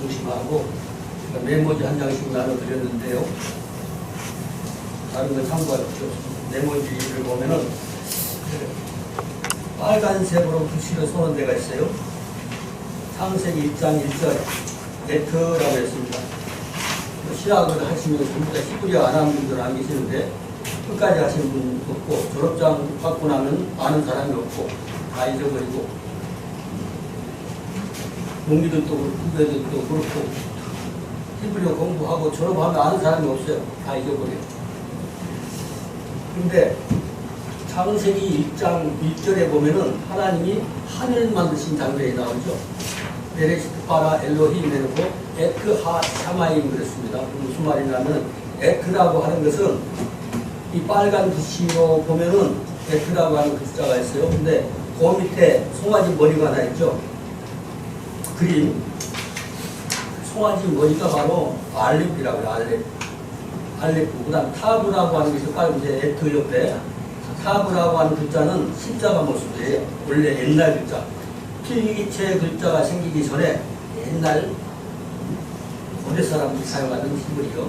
중심하고 메모지 한 장씩 나눠드렸는데요. 다른 건 참고할 필요 없습니다. 메모지를 보면은 빨간색으로 글씨를 써놓은 데가 있어요. 창세기 1장 1절 에트라고 했습니다. 신학을 하시면 전부 다 히브리어 안 하는 분들 안 계시는데 끝까지 하신 분 없고 졸업장 받고 나면 아는 사람이 없고 다 잊어버리고 동기들도 그렇고 후배들도 그렇고 히브리어 공부하고 졸업하면 아는 사람이 없어요. 다 잊어버려요. 그런데 창세기 1장 1절에 보면은 하나님이 하늘 만드신 장면이 나오죠. 베레시트 바라 엘로힘 해놓고 에크 하 샤마임 그랬습니다. 무슨 말이냐면 에크라고 하는 것은 이 빨간 글씨로 보면은 에크라고 하는 글자가 있어요. 근데 그 밑에 송아지 머리가 하나 있죠. 그림 송아지 머리가 바로 알렙이라고요. 알렙. 그다음 타브라고 하는 것이 빨간색 에크 옆에 타브라고 하는 글자는 십자가 모습이에요. 원래 옛날 글자. 필기체 글자가 생기기 전에 옛날 고대 사람들이 사용하던 히브리어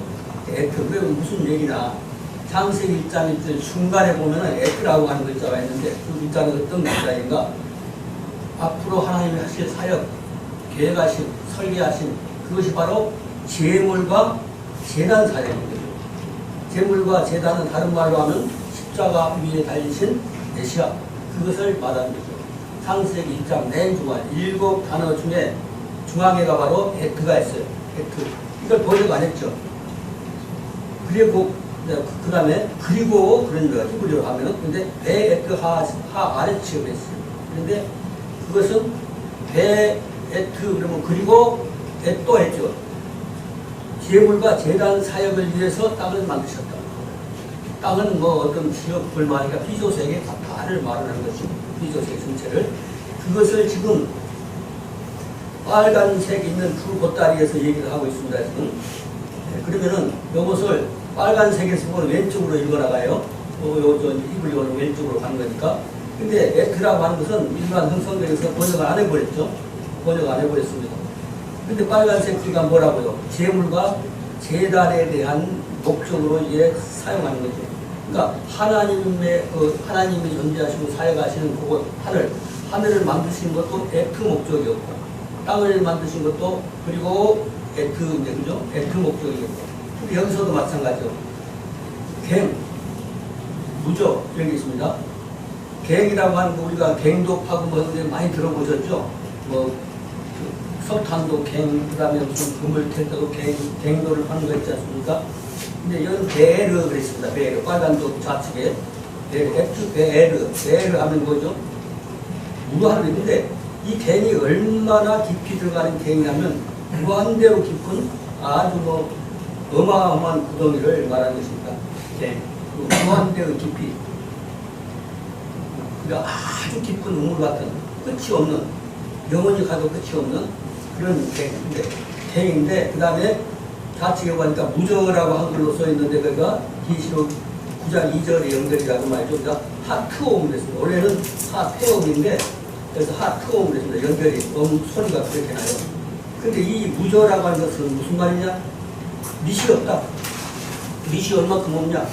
에크. 그게 무슨 얘기나 창세기 1장 1절 중간에 보면은 에크라고 하는 글자가 있는데 그 글자는 어떤 글자인가? 앞으로 하나님이 하실 사역, 계획하신, 설계하신 그것이 바로 제물과 제단 사역입니다. 제물과 제단은 다른 말로 하면 십자가 위에 달리신 메시아 그것을 말하는 거죠. 창세기 1장 맨 중간 7단어 중에 중앙에가 바로 에트가 있어요. 에트. 이걸 번역 안 했죠. 그리고 그 다음에 그리고 그런 거예요. 히브리어로 하면은 근데 베 에트 하 아레치가 있어요. 그런데 그것은 베 에트 그러면 그리고 에또 했죠. 제물과 제단 사역을 위해서 땅을 만드셨다. 땅은 뭐 어떤 지역 불만이니까 피조세계 다를 말하는 것이고 피조세계 전체를 그것을 지금 빨간색 있는 두 보따리에서 얘기를 하고 있습니다. 지금 그러면은 이것을 빨간색에서 보면 왼쪽으로 읽어나가요. 히브리어는 왼쪽으로 가는 거니까. 근데 에트라고 하는 것은 일반 흥성대에서 번역을 안 해버렸죠. 번역 안 해버렸습니다. 근데 빨간색 귀가 뭐라고요? 제물과 제단에 대한 목적으로 이제 사용하는 거죠. 그러니까 하나님이 존재하시고 사역하시는 그곳 하늘을 만드신 것도 에트 목적이었고 땅을 만드신 것도 그리고 에트인데 그죠? 에트 목적이었고 여기서도 마찬가지죠. 무적 이런 게 있습니다. 갱이라고 하는 거 우리가 갱도 파고 뭐 많이 들어보셨죠? 뭐 석탄도 갱, 그 다음에 무슨 그물 캘 때도 갱도를 하는 거 있지 않습니까? 근데 이건 베르 그랬습니다. 베르. 빨간도 좌측에. 베르 하면 뭐죠? 무한대. 근데 이 갱이 얼마나 깊이 들어가는 갱이냐면 무한대로 깊은 아주 뭐 어마어마한 구덩이를 말하는 것입니다. 갱. 무한대의 깊이. 그러니까 아주 깊은 우물 같은 끝이 없는 영원히 가도 끝이 없는 그런 갱인데 그 다음에 좌측에 보니까 무저라고 한글로 써있는데 그가 계시록 9장 2절의 연결이라고 말이죠. 그러니까 하트옴을 했습니다. 원래는 하태옴인데 그래서 하트옴을 했습니다. 연결이 소리가 그렇게 나요. 근데 이 무저라고 하는 것은 무슨 말이냐? 밑이 없다. 밑이 얼마큼 없냐?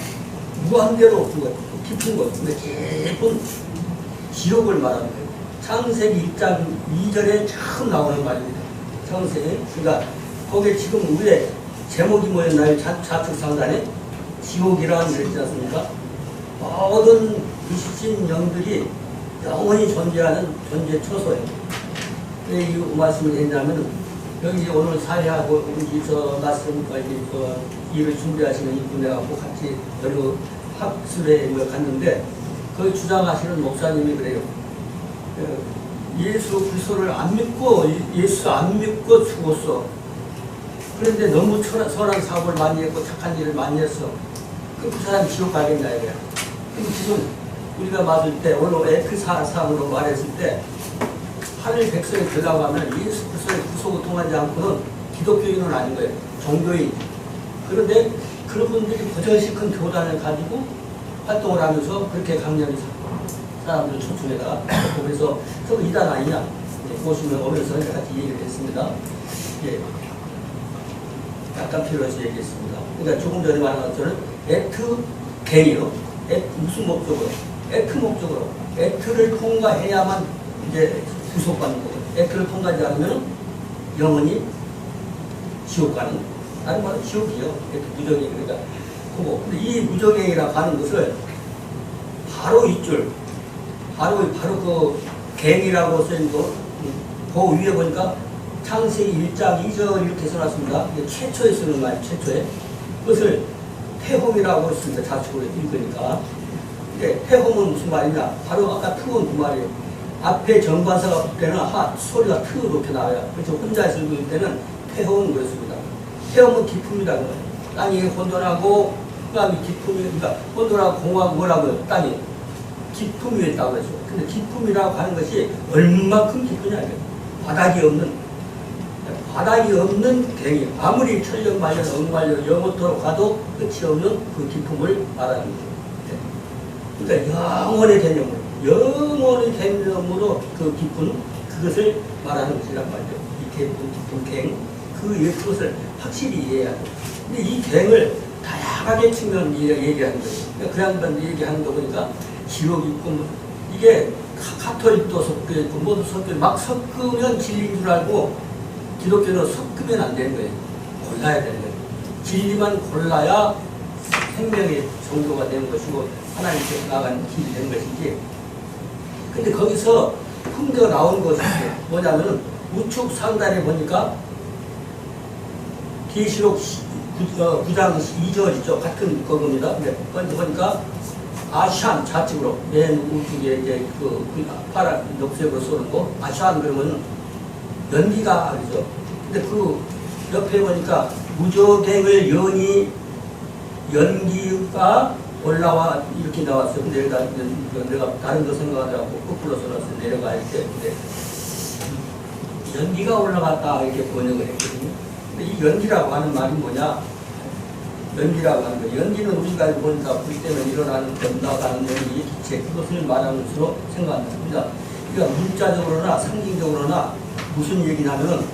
무한대로 없는 것, 깊은 것. 근데 깊은 지옥을 말하는 거예요. 창세기 1장 2절에 처음 나오는 말입니다. 창세기. 그러니까 거기에 지금 위에 제목이 뭐였나요? 좌측 상단에 지옥이라는 게 있지 않습니까? 모든 불신 영들이 영원히 존재하는 존재 처소예요. 왜 이 말씀을 했냐면 여기 오늘 사회하고 우리 저 말씀 일을 준비하시는 이분하고 같이 여러 학술에 갔는데 거기 주장하시는 목사님이 그래요. 예수 그리스도를 안 믿고 예수 안 믿고 죽었어. 그런데 너무 선한 사고를 많이 했고 착한 일을 많이 했어. 그럼 그 사람 지옥 가겠냐 이거야. 그럼 지금 우리가 맞을 때 오늘 에크사상으로 말했을 때 하늘 백성이 되려고 하면 예수 그리스도의 구속을 통하지 않고는 기독교인은 아닌 거예요. 종교인. 그런데 그런 분들이 버젓이 큰 교단을 가지고 활동을 하면서 그렇게 강렬히 사람들 초청에다가 그래서 저 이단 아니냐 보시면 오면서 같이 얘기를 했습니다. 예. 약간 필요해서 얘기했습니다. 그러니까 조금 전에 말한 것처럼 at 갱이요. 무슨 목적으로? at 목적으로. at를 통과해야만 이제 구속받는 거고, at를 통과하지 않으면 영원히 지옥 가는, 다른 말은 지옥이요. 무적행. 그러니까 그거. 근데 이 무적행이라고 하는 것을 바로 이줄, 바로 그 갱이라고 써있는 거, 그 위에 보니까 창세기 1장 2절 이렇게 써놨습니다. 최초에 쓰는 말, 최초에. 그것을 태홈이라고 했습니다. 자축으로 읽으니까. 근데 태홈은 무슨 말이냐? 바로 아까 트온 그 말이에요. 앞에 정관사가 붙을 때는 소리가 트 이렇게 나와요. 그래서 혼자서 읽을 때는 태홈은 그렇습니다. 태홈은 기품이다. 그 말이에요. 땅이 혼돈하고, 흑암이 기품이, 그러니까 혼돈하고 공하고 뭐라고요? 땅이 기품 위에 있다고 했어요. 근데 기품이라고 하는 것이 얼마큼 깊으냐, 이게. 바닥이 없는 갱이, 아무리 천년 말년 억만년 영원토록 가도 끝이 없는 그 기품을 말하는 거죠. 그러니까 영원의 개념으로, 영원의 개념으로 그 기품, 그것을 말하는 것이란 말이죠. 이 기품 갱, 그것을 확실히 이해해야 돼요. 근데 이 갱을 다양하게 측면 얘기하는 거예요. 그러니까 그 양반 얘기하는 거 보니까 지옥 있고, 이게 카톨릭도 섞여 있고, 모두 섞여, 막 섞으면 진리인 줄 알고, 기독교는 섞으면 안 되는 거예요. 골라야 되는 거예요. 진리만 골라야 생명의 정도가 되는 것이고, 하나님께 나아가는 길이 되는 것이지. 근데 거기서 흠겨 나온 것이 뭐냐면은, 우측 상단에 보니까, 계시록 9장 2절 있죠. 같은 그겁니다. 근데 거기 보니까, 아샨 좌측으로, 맨 우측에 이제 파란 녹색으로 쏘는 거, 아샨 그러면 연기가 그러죠. 근데 그 옆에 보니까 무적행을 연기가 올라와 이렇게 나왔어요. 근데 내가 다른 거 생각하더라고 거꾸로 써놨어요. 내려가 이렇게. 근데 연기가 올라갔다 이렇게 번역을 했거든요. 근데 이 연기라고 하는 말이 뭐냐? 연기라고 하는 거. 연기는 우리가 보니까 불 때문에 일어나는 건너가는 연기, 기체, 그것을 말하는 것으로 생각합니다. 그러니까 문자적으로나 상징적으로나 무슨 얘기냐면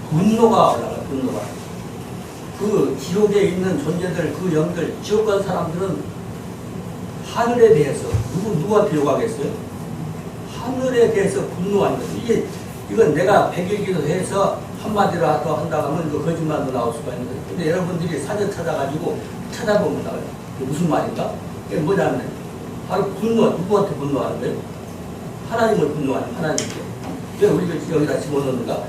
분노가 올라가요. 분노가. 그 지옥에 있는 존재들, 그 영들, 지옥 간 사람들은 하늘에 대해서 누구한테 요구하겠어요? 하늘에 대해서 분노하는 거죠. 이건 내가 백일기도 해서 한마디로 한다고 하면 그 거짓말도 나올 수가 있는 거예요. 근데 여러분들이 사전 찾아가지고 찾아보면 나와요. 그게 무슨 말인가? 그게 뭐냐면 바로 분노, 누구한테 분노하는 거예요? 하나님을 분노하는 거예요. 하나님께. 왜 우리가 여기다 집어넣는가?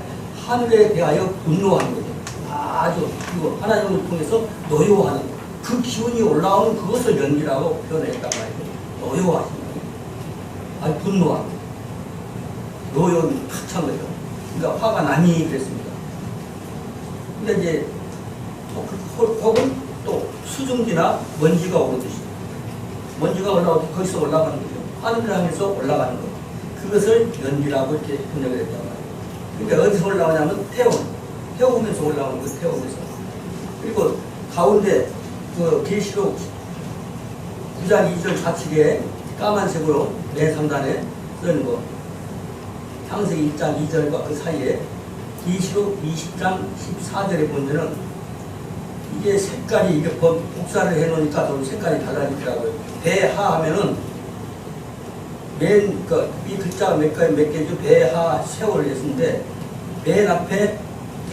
하늘에 대하여 분노하는 거죠. 아주 그리고 하나님을 통해서 노여워하는 거. 그 기운이 올라오는 그것을 연기라고 표현했단 말이에요. 노여워하신 거예요. 아니 분노하는 거예요. 노여움이 탁 찬 거죠. 그러니까 화가 나니 그랬습니다. 근데 이제 혹은 또 수증기나 먼지가 오르듯이 먼지가 올라오듯이 거기서 올라가는 거죠. 하늘을 향해서 올라가는 거. 그것을 연기라고 이렇게 번역을 했단 말이에요. 그러니까 어디서 올라오냐면 태우면서 올라오는 거, 태우면서. 그리고 가운데 그 계시록 9장 2절 좌측에 까만색으로 맨 상단에 쓰는 거. 창세기 1장 2절과 그 사이에 계시록 20장 14절에 보면은 이게 색깔이 이게 복사를 해놓으니까 좀 색깔이 달라지더라고요. 배하 하면은 이 글자가 몇 개죠? 배하 세월 했는데 맨 앞에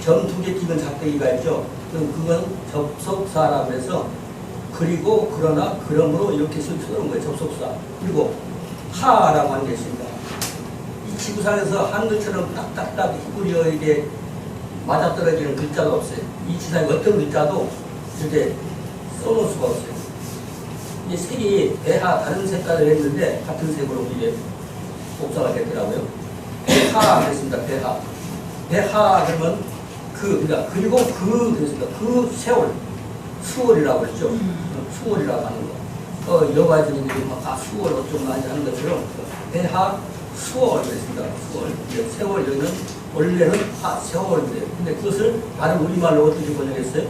점 2개 찍은 작대기가 있죠. 그럼 그건 접속사라고 해서 그리고 그러나 그러므로 이렇게 쓰는 거예요. 접속사. 그리고 하라고 하는 게 있습니다. 이 지구상에서 한글처럼 딱딱딱 희구려 이게 맞아떨어지는 글자가 없어요. 이 지상에 어떤 글자도 이렇게 써놓을 수가 없어요. 이 색이 배하 다른 색깔을 했는데 같은 색으로 이게 복사가 됐더라고요. 배하 그랬습니다. 배하 그러면 그러니까 그리고 그랬습니다. 그 세월 수월이라고 그랬죠. 수월이라고 하는 거. 여가 중인들이 막 수월 어쩌고 많이 하는 것처럼 배하 수월 그랬습니다. 수월. 세월 여기는 원래는 세월인데 근데 그것을 다른 우리말로 어떻게 번역했어요?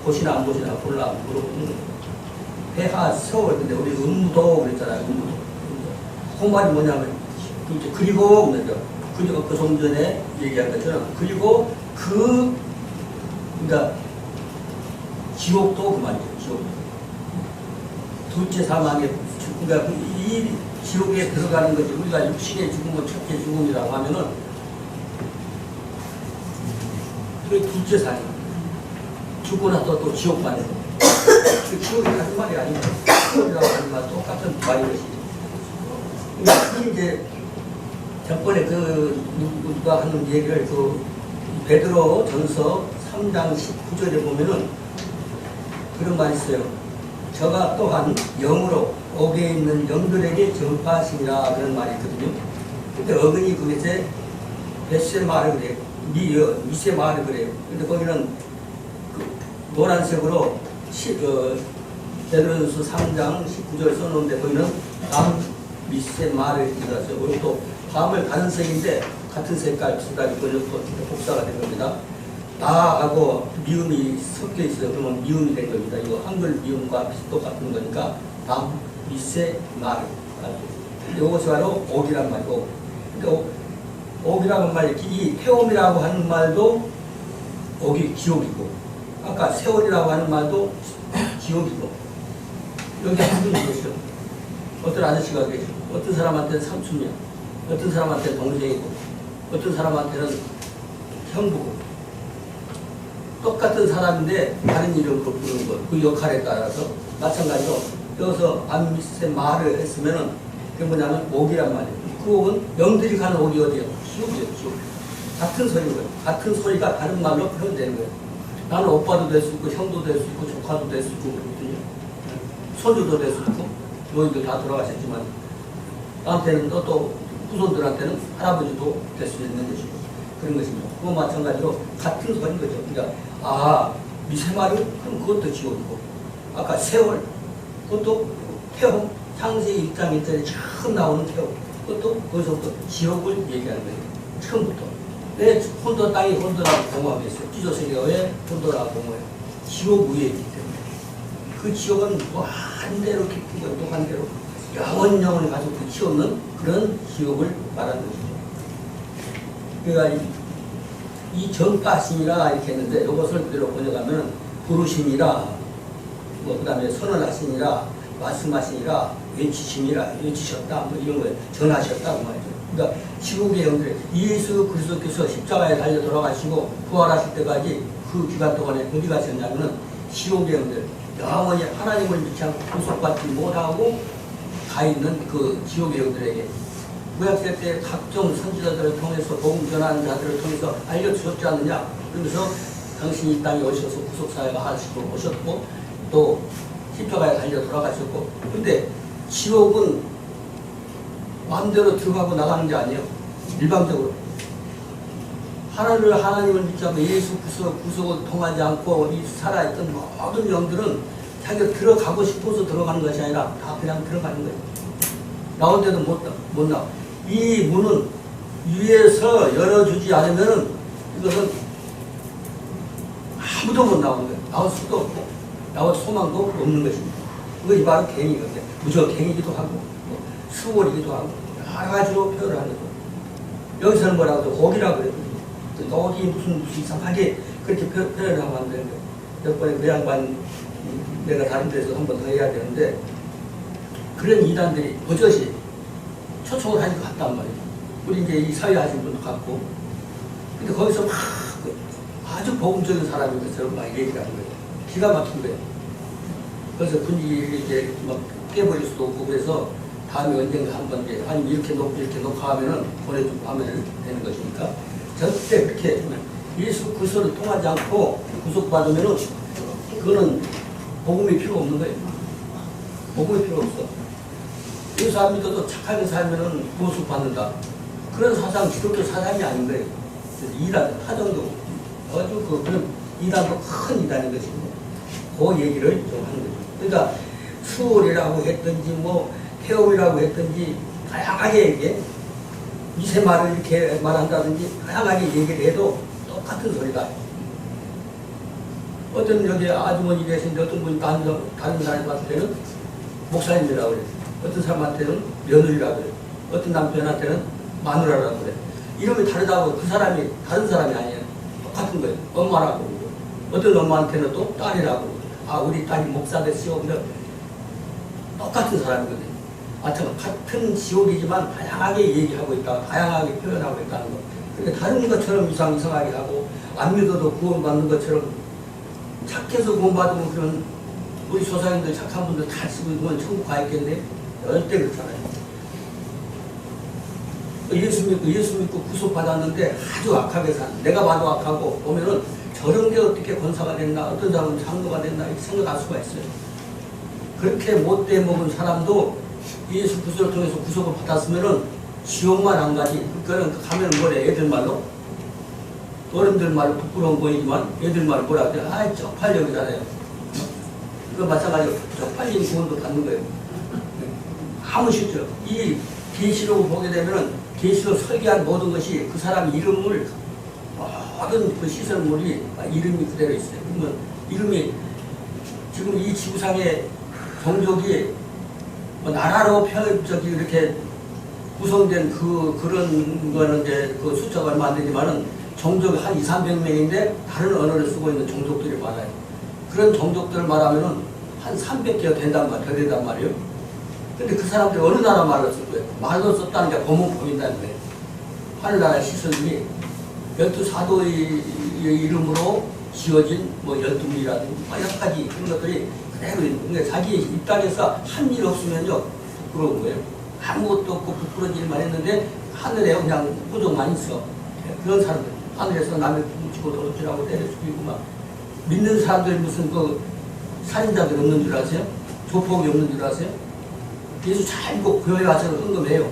보시나 안 보시나 몰라 물어보는 거예요. 배하 세월 근데 우리 음무도 그랬잖아요. 음무도. 그 말이 뭐냐면 그리고 그리고 그 좀 전에 얘기한 것처럼 그리고 그러니까 지옥도 그만이죠. 지옥. 둘째 사망에 그러니까 이 지옥에 들어가는 거지. 우리가 육신의 죽음은 첫째 죽음이라고 하면은 그게 둘째 사망. 죽고 나서 또 지옥 가는 거. 그 지옥이 같은 말이 아니고 지옥이라고 하는 말 똑같은 말인 것이지. 그러니까 이제 전번에 누가 하는 얘기를 베드로 전서 3장 19절에 보면은 그런 말이 있어요. 저가 또한 영으로 옥에 있는 영들에게 전파하시니라 그런 말이 있거든요. 근데 어근이 그것에 베세 말을 그래요. 미세 말을 그래요. 근데 거기는 그 노란색으로 베드로전서 3장 19절 써놓은데 거기는 미세 말을 들었어요. 그리고 또 밤을 다른 색인데 같은 색깔 비슷하게 번역도 복사가 된 겁니다. 나하고 미음이 섞여 있어요. 그러면 미음이 된 겁니다. 이거 한글 미음과 똑같은 거니까 밤, 미세, 말. 이것이 바로 옥이란 말이고. 근데 옥이라는 말이 이 태움이라고 하는 말도 옥이 지옥이고, 아까 세월이라고 하는 말도 지옥이고. 여기 한 분이 계시죠. 어떤 아저씨가 계시죠. 어떤 사람한테는 삼촌이야. 어떤 사람한테는 동생이고, 어떤 사람한테는 형부고. 똑같은 사람인데 다른 이름으로 부르는 것, 그 역할에 따라서 마찬가지로 여기서 안미세 말을 했으면은 그게 뭐냐면 옥이란 말이에요. 그 옥은 영들이 가는 옥이 어디예요? 지옥이에요, 지옥. 같은 소리인 거예요. 같은 소리가 다른 말로 표현되는 거예요. 나는 오빠도 될 수 있고 형도 될 수 있고 조카도 될 수 있고 그렇거든요. 손주도 될 수 있고 노인들 다 돌아가셨지만 나한테는 또 후손들한테는 할아버지도 될 수 있는 것이고 그런 것입니다. 그거 마찬가지로 같은 소리인 거죠. 그러니까 미세마르 그럼 그것도 지옥이고 아까 세월 그것도 태움 창세기 1장 1절에 처음 나오는 태움 그것도 거기서부터 지옥을 얘기하는 거예요. 처음부터 왜 혼돈 땅이 혼돈하고 공허하겠어요. 지조세계가 왜 혼돈하고 공허해요? 지옥 위에 있기 때문에 그 지옥은 무한대로 깊고 무한대로 영원히 가지고 끝이 없는 그런 지옥을 말하는 것이죠. 그러니까 이 정가심이라 이렇게 했는데 이것을 그대로 번역하면 부르심이라 그 다음에 선언하시니라 말씀하시니라 외치심이라 외치셨다 뭐 이런 거예요. 전하셨다 그 말이죠. 그러니까 지옥의 영들 예수 그리스도께서 십자가에 달려 돌아가시고 부활하실 때까지 그 기간 동안에 어디 가셨냐면은 지옥의 영들 영원히 하나님을 믿지 않고 구속받지 못하고 가 있는 그 지옥의 영들에게 구약시대 때 각종 선지자들을 통해서 복음 전하는 자들을 통해서 알려주셨지 않느냐. 그러면서 당신이 이 땅에 오셔서 구속사회가 하시고 오셨고 또 십자가에 달려 돌아가셨고 근데 지옥은 마음대로 들어가고 나가는 게 아니에요. 일방적으로 하나님을 믿지 않고 예수 구속을 통하지 않고 이 살아있던 모든 영들은 자기가 들어가고 싶어서 들어가는 것이 아니라 다 그냥 들어가는 거예요. 나온 데도 못 나와. 이 문은 위에서 열어주지 않으면은 이것은 아무도 못 나오는 거예요. 나올 수도 없고 나올 소망도 없는 것입니다. 그것이 바로 갱이거든요. 무조건 갱이기도 하고 수월이기도 하고 여러 가지로 표현을 하는 거예요. 여기서는 뭐라고 해서 옥이라고 그래요. 옥이 무슨 이상하게 그렇게 표현을 하면 안 되는 거예요. 몇 번에 그 양반 내가 다른 데서 한 번 더 해야 되는데 그런 이단들이 버젓이 초청을 하니까 갔단 말이에요. 우리 이제 이 사회 하신 분도 갔고 근데 거기서 막 아주 복음적인 사람인 것처럼 막 얘기를 하는 거예요. 기가 막힌 거예요. 그래서 분위기를 이제 막 깨버릴 수도 없고 그래서 다음에 언젠가 한번 아니면 이렇게 놓고 하면은 보내주고 하면 되는 것이니까 절대 그렇게 예수 그리스도를 통하지 않고 구속받으면은 그거는 복음이 필요 없는 거예요. 복음이 필요 없어. 예수 안 믿어도 착하게 살면은 구속받는다. 그런 사상, 기독교 사상이 아닌 거예요. 이단, 타정도 아주 그런 이단도 큰 이단인 것입니다. 그 얘기를 좀 하는 거죠. 그러니까 수월이라고 했든지 뭐 태움이라고 했든지 다양하게 얘기해. 미세 말을 이렇게 말한다든지 다양하게 얘기를 해도 똑같은 소리다. 어떤 여기 아주머니 계신데 어떤 분이 다른 사람한테는 목사님이라고 그래. 어떤 사람한테는 며느리라고 그래. 어떤 남편한테는 마누라라고 그래. 이름이 다르다고 그 사람이 다른 사람이 아니에요. 똑같은 거예요. 엄마라고 그러고. 어떤 엄마한테는 또 딸이라고 그러고. 아, 우리 딸이 목사 됐어요. 근데 똑같은 사람이거든요. 같은 지옥이지만 다양하게 얘기하고 있다, 다양하게 표현하고 있다는 거. 그러니까 다른 것처럼 이상하게 하고, 안 믿어도 구원받는 것처럼 착해서 구원받으면 그런 우리 조상님들 착한 분들 다 쓰고 있으면 천국 가 있겠네? 절대 그렇잖아요. 예수 믿고 구속받았는데 아주 악하게 사는, 내가 봐도 악하고 보면은 저런 게 어떻게 권사가 됐나, 어떤 사람은 장로가 됐나 이렇게 생각할 수가 있어요. 그렇게 못돼 먹은 사람도 예수 그리스도를 통해서 구속을 받았으면은 지옥만 안 가지. 그러니까 가면 뭐래, 애들 말로? 어른들 말로 부끄러운 보이지만 애들 말로 뭐라 그래? 아, 쪽팔려이잖아요. 그거 마찬가지로 쪽팔린 구원도 받는 거예요. 아무 쉽죠. 이 계시록을 보게 되면은 계시록 설계한 모든 것이 그 사람 이름을, 모든 그 시설물이 이름이 그대로 있어요. 그러면 이름이 지금 이 지구상의 종족이 뭐 나라로 이렇게 구성된 그런 거는 이제 그 숫자가 얼마 안 되지만은 종족이 한 200~300명인데 다른 언어를 쓰고 있는 종족들이 많아요. 그런 종족들을 말하면은 한 300개가 된단 말이에요. 근데 그 사람들이 어느 나라 말로 쓸 거예요? 말로 썼다는 게 보면 보인다는 거예요. 하늘나라 시설이 12사도의 이름으로 지어진 뭐 12미라든지 여러 가지 그런 것들이 그대로 있는 거예요. 그러니까 자기 입장에서 한 일 없으면요 부끄러운 거예요. 아무것도 없고 부끄러운 일만 했는데 하늘에 그냥 호적만 있어. 그런 사람들 하늘에서 남을 훔치고 도둑질하고 때려 죽이고 막 믿는 사람들이 무슨 그 살인자들 없는 줄 아세요? 조폭이 없는 줄 아세요? 예수 잘 믿고 교회 와서 헌금해요.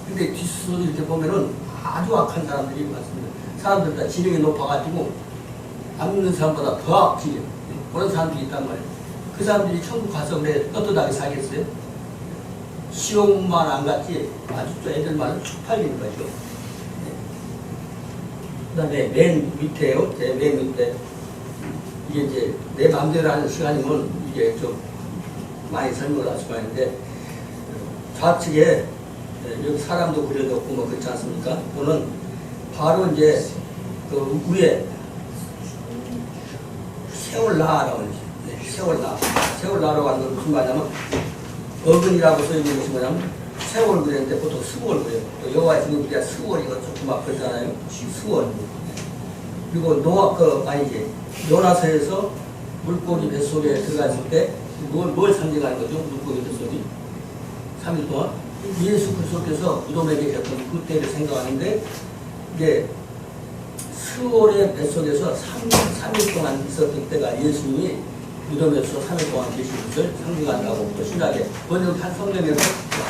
근데 뒷수를 이렇게 보면은 아주 악한 사람들이 많습니다. 사람들 다 지능이 높아가지고 안 믿는 사람보다 더 악질이에요. 그런 사람들이 있단 말이에요. 그 사람들이 천국 가서 그래 떳떳하게 살겠어요? 시험만 안 갔지 아주 또 애들만은 쪽팔리는 거죠. 그 다음에 맨 밑에요. 맨 밑에 이게 이제 내 마음대로 하는 시간이면 이게 좀 많이 설명을 할 수가 있는데 좌측에 여기 사람도 그려졌고 뭐 그렇지 않습니까? 또는 바로 이제 그 위에 세월나라고 하죠. 세월나라고 하는 건 무슨 말이냐면 어근이라고 써있는 것이 뭐냐면 세월 그렸는데 보통 수월 그려요. 또 여호와의 지금 우리가 수월이고 조금 아프잖아요. 수월. 그리고 요나서에서 물고기 뱃속에 들어갔을 때 뭘 상징하는 거죠? 물고기 뱃속이 3일 동안 예수 그리스도께서 무덤에 계셨던 그때를 생각하는데 이게 수월의 뱃속에서 3일 동안 있었던 때가 예수님이 무덤에서 3일 동안 계신 것을 상징한다고 또 신학에 번역한 성경에서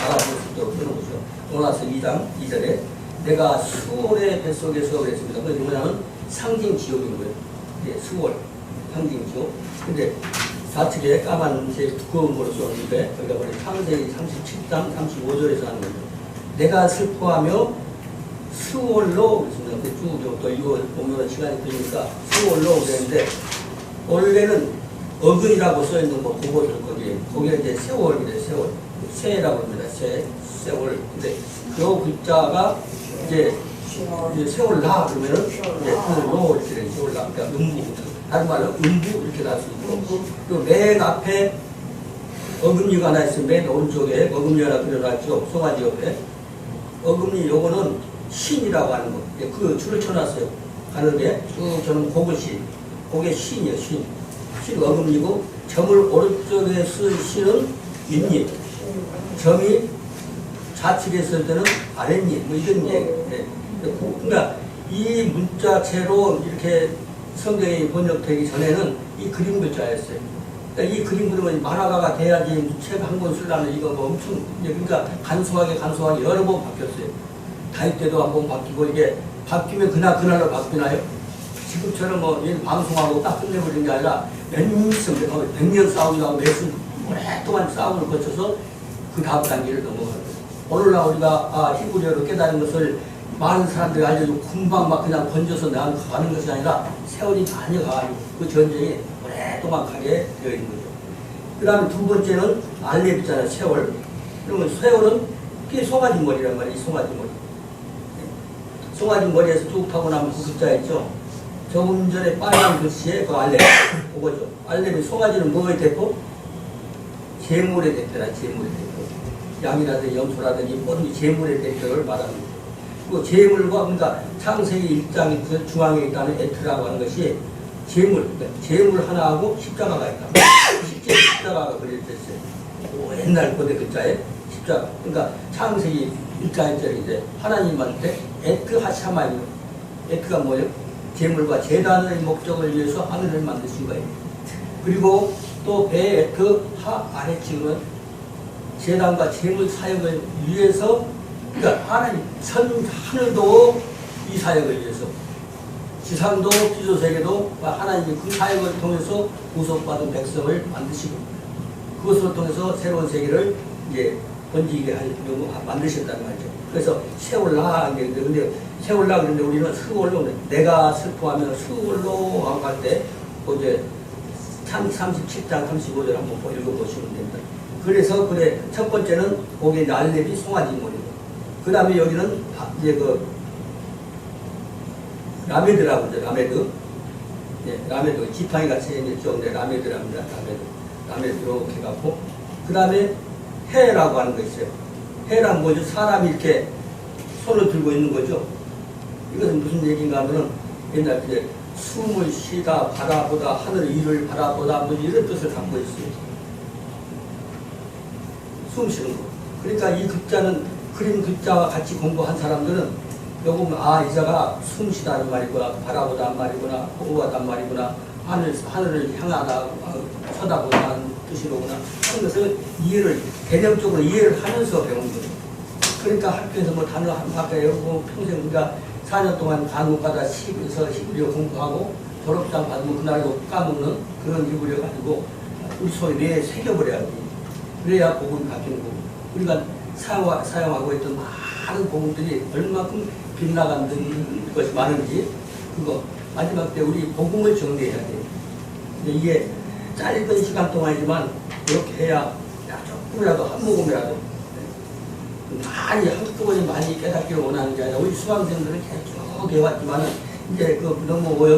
알아볼 수 있도록 그런 거죠. 요나서 2장 2절에 내가 수월의 뱃속에서 그랬습니다. 그게 뭐냐면 상징 지옥인 거예요. 예, 수월 상징 지옥. 근데 좌측에 까만색 두꺼운 거로 썼는데 거기가 보니 창세기 37장 35절에서 하는 거죠. 내가 슬퍼하며 수월로 그랬습니다. 쭉 이거 보면 시간이 걸리니까 수월로 그랬는데 원래는 어근이라고 써있는 거 그거를 거기에 이제 세월이래. 세월 세라고 합니다. 세월. 근데 요 글자가 이제 세월나 그러면은 로 이렇게 돼. 세월나. 그러니까 음부. 다른 말로 음부 이렇게 날 수 있고. 또 맨 앞에 어금니가 하나 있으면 맨 오른쪽에 어금니 하나 그려놨죠. 송아지 옆에. 어금니 요거는 신이라고 하는 거. 그 줄을 쳐놨어요. 가늘게 쭉 저는 곡을 곡의 신이에요. 신 어금니고 점을 오른쪽에 쓴 신은 윗입. 점이 좌측에 쓸 때는 아랫입. 뭐 이런 얘기. 네. 그러니까 이 문자체로 이렇게 성경이 번역되기 전에는 이 그림 글자였어요. 그러니까 이 그림 그리면 만화가가 돼야지 책 한 권 쓰려면 이거 뭐 엄청 그러니까 간소하게 여러 번 바뀌었어요. 다윗 때도 한 번 바뀌고 이게 바뀌면 그날로 바뀌나요? 지금처럼 뭐 방송하고 딱 끝내버리는 게 아니라 몇년 100년 싸우다가 몇순 오랫동안 싸움을 거쳐서 그 다음 단계를 넘어가는 거예요. 오늘날 우리가 히브리어로 깨달은 것을 많은 사람들이 알려주고 금방 막 그냥 던져서 가는 것이 아니라 세월이 많이 가가지고 그 전쟁이 오랫동안 가게 되어 있는 거죠. 그 다음에 두 번째는 알렙 있잖아요. 세월. 그러면 세월은 그게 송아지 머리란 말이에요. 송아지 머리. 송아지 머리에서 쭉 타고 나면 그 글자 있죠. 조금 전에 빨간 글씨에 그 알렙, 그거죠. 알렙의 송아지는 뭐의 대표? 재물의 대표라, 재물의 대표. 양이라든지 염소라든지 모든 재물의 대표를 말합니다. 그리고 재물과, 그러니까 창세기 1장 그 중앙에 있다는 에트라고 하는 것이 재물, 그러니까 재물 하나하고 십자가가 있다. 실제 십자가가 그려졌어요. 옛날 고대 글자에 십자가. 그러니까 창세기 1장 1절인데 하나님한테 에트 하샤마임. 에트가 뭐예요? 재물과 재단의 목적을 위해서 하늘을 만드신 거예요. 그리고 또 베에트 하 아래 지금은 재단과 재물 사역을 위해서, 그러니까 하나님 하늘도 이 사역을 위해서, 지상도 피조세계도 하나님이 그 사역을 통해서 구속받은 백성을 만드시고 그것을 통해서 새로운 세계를 이제 번지게 하려고 만드셨다는 말이죠. 그래서 세월라 근데 세월라 그런데 우리는 스월로, 내가 슬퍼하면 스월로 갈 때 이제 37장 35절 한번 읽어보시면 됩니다. 그래서 그래 첫 번째는 거기에 알렙이 송아지물이고, 그 다음에 여기는 이제 그 라메드라고 하죠. 라메드. 예, 라메드. 지팡이 같이 생겼죠. 네, 라메드랍니다. 라메드 이렇게 갖고. 그 다음에 해라고 하는 거 있어요. 해란 뭐죠? 사람이 이렇게 손을 들고 있는 거죠. 이것은 무슨 얘기인가 하면은 옛날 이제 숨을 쉬다, 바라보다, 하늘 위를 바라보다, 뭐 이런 뜻을 갖고 있어요. 숨 쉬는 거. 그러니까 이 글자는 그림 글자와 같이 공부한 사람들은 여기 보면 이 자가 숨 쉬다는 말이구나, 바라보다는 말이구나, 호흡하다는 말이구나, 하늘을 향하다, 쳐다보다는 뜻이로구나 하는 것을 이해를, 개념적으로 이해를 하면서 배우는 거죠. 그러니까 학교에서 뭐 단어 한 바퀴 외우고 평생 우리가 4년 동안 간혹가다 10에서 11여 공부하고 졸업장 받으면 그날도 까먹는 그런 기분을 가지고 우리 속에 뇌에 새겨버려야 돼. 그래야 복음이 바뀌는 거고. 우리가 사용하고 있던 많은 복음들이 얼마큼 빗나간 것이 많은지, 그거 마지막 때 우리 복음을 정리해야 돼요. 근데 이게 짧은 시간 동안이지만 이렇게 해야 조금이라도 한 모금이라도 많이 한꺼번에 많이 깨닫기를 원하는 게 아니라, 우리 수강생들은 계속 해왔지만은 이제 그 너무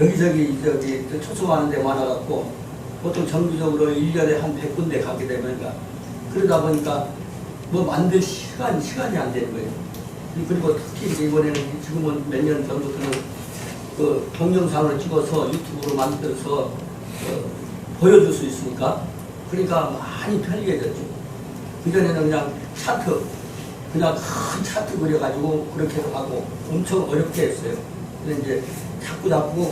여기저기 초청하는 데 많아갖고 보통 정기적으로 1년에 한 100군데 가게 되면, 그러다 보니까 뭐 만들 시간이 안 되는 거예요. 그리고 특히 이번에는 지금은 몇 년 전부터는 그 동영상을 찍어서 유튜브로 만들어서 보여줄 수 있으니까, 그러니까 많이 편리해졌죠. 그전에는 그냥 차트, 그냥 큰 차트 그려가지고 그렇게 하고 엄청 어렵게 했어요. 근데 이제 자꾸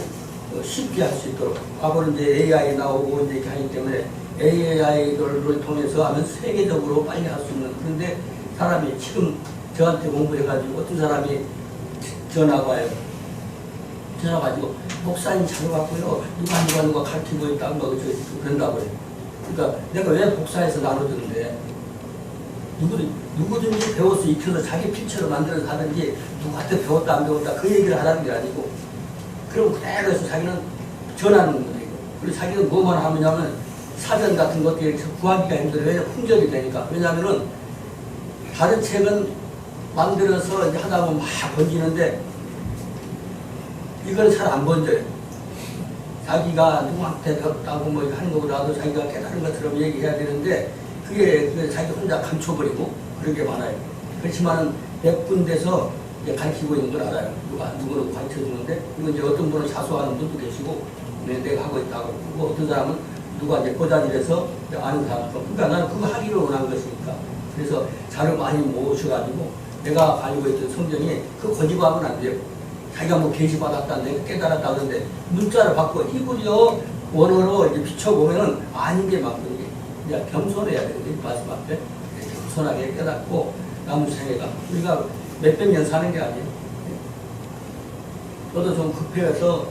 쉽게 할 수 있도록. 과거는 이제 AI 나오고 이제 이렇게 하기 때문에 AI를 통해서 하면 세계적으로 빨리 할 수 있는. 그런데 사람이 지금 저한테 공부해가지고 어떤 사람이 전화가 와요. 전화 가지고 목사님 잘해갖고요, 누가 가르치고 있다, 뭐 그런다고 해요. 그러니까 내가 왜 복사해서 나눠주는데, 누구든지 배워서 익혀서 자기 필처럼 만들어서 하든지, 누구한테 배웠다 안 배웠다 그 얘기를 하라는 게 아니고, 그럼 그대로 해서 자기는 전하는 거예요. 그리고 자기는 뭐만 하냐면 사전 같은 것들이 구하기가 힘들어요. 왜냐면 품절이 되니까. 왜냐면은 다른 책은 만들어서 이제 하다 보면 막 번지는데 이거는 잘 안 번져요. 자기가 누구한테 배웠다고 뭐 하는 것보다도 자기가 깨달은 것처럼 얘기해야 되는데 그게 자기 혼자 감춰버리고 그런 게 많아요. 그렇지만은 몇 군데서 이제 가르치고 있는 걸 알아요. 누구는 가르쳐 주는데, 이건 이제 어떤 분은 자수하는 분도 계시고, 내가 하고 있다고. 그리고 어떤 사람은 누가 이제 고자질해서 아는 사람. 그러니까 나는 그거 하기를 원한 것이니까. 그래서 자료 많이 모으셔가지고, 내가 가지고 있던 성경이 그 고집하면 안 돼요. 자기가 뭐 계시받았다, 내가 깨달았다 그러는데, 문자를 받고 히브리어 원어로 이제 비춰보면은 아닌 게 많거든요. 이제 겸손해야 되거든요. 말씀 앞에. 겸손하게 깨닫고, 남은 생애가. 우리가 몇백 년 사는 게 아니에요. 저도 좀 급해서,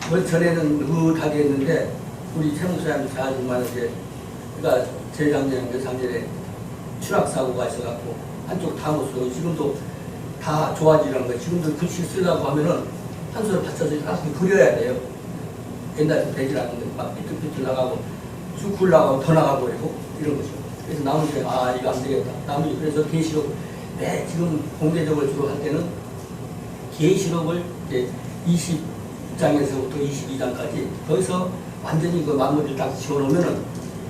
전에는 의하게 했는데, 우리 세무사님이 잘하지만 이제, 그러니까 재작년에 추락사고가 있어갖고, 한쪽 다 못 쓰고, 지금도 다 좋아지라는 거예요. 지금도 글씨 쓰려고 하면은, 한 손을 받쳐서 하나씩 그려야 돼요. 옛날에 되질 않는데, 막 삐뚤삐뚤 나가고, 쭉 굴러가고, 더 나가버리고, 이런 거죠. 그래서 나머지, 이거 안 되겠다. 나머지, 그래서 계시록, 지금 공개적으로 주로 할 때는 계시록을 이제 20장에서부터 22장까지 거기서 완전히 그 마무리를 딱 지어놓으면은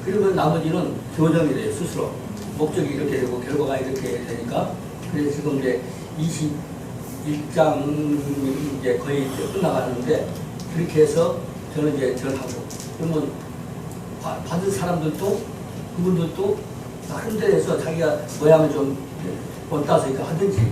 그러면 나머지는 교정이 돼요. 스스로 목적이 이렇게 되고 결과가 이렇게 되니까. 그래서 지금 이제 21장 이제 거의 끝나가는데 그렇게 해서 저는 이제 전하고 그러면 받은 사람들도 그분들도 나름대로 해서 자기가 모양을 좀 원따서 하든지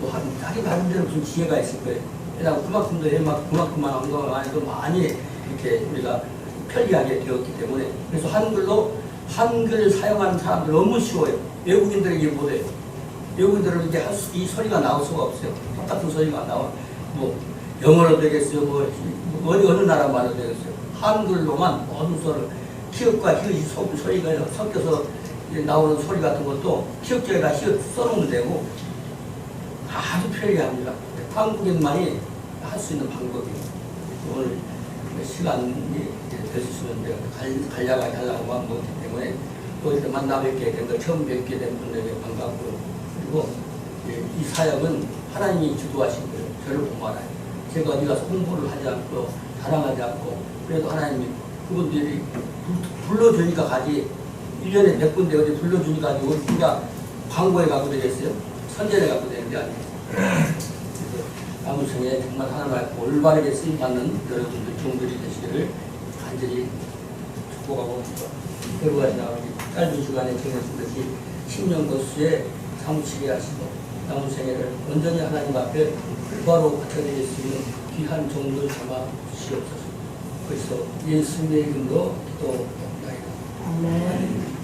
또 자기 나름대로 무슨 지혜가 있을 거예요. 왜냐하면 그만큼 더 그만큼만 언어가 더 많이 이렇게 우리가 편리하게 되었기 때문에. 그래서 한글 사용하는 사람들 너무 쉬워요. 외국인들에게 못해요. 외국인들은 이게 이 소리가 나올 수가 없어요. 똑같은 소리가 안 나와. 뭐 영어로 되겠어요. 뭐 어느 나라 말로 되겠어요. 한글로만 모든 소리를 키읔과 히읗이 소리가 섞여서 나오는 소리 같은 것도 키읔자에다 히읗 써놓으면 되고 아주 편리합니다. 한국인만이 할 수 있는 방법이에요. 오늘 시간이 되셨으면 내가 간략하게 하려고 한 거기 때문에 또 이렇게 만나 뵙게 된 거, 처음 뵙게 된 분들에게 반갑고요. 그리고 이 사역은 하나님이 주도하신 거예요. 저를 보고 알아요. 제가 어디 가서 홍보를 하지 않고 자랑하지 않고 그래도 하나님이 그분들이 불러주니까 가지 1년에 100군데 어디 불러주니까 가지 우리가 광고에 가고 되겠어요? 선전에 가고 되는 게 아니에요. 아무성에 정말 하나님의 올바르게 쓰임받는 여러분들 종들이 되시기를 간절히 축복하고 여러 가지 짧은 시간에 정해진 것이 10년 거수에 사무치게 하시고 남은 생애를 온전히 하나님 앞에 바로 바쳐드릴 수 있는 귀한 종들 삼아 주시옵소서. 그래서 예수님의 이름으로 기도합니다. 아멘.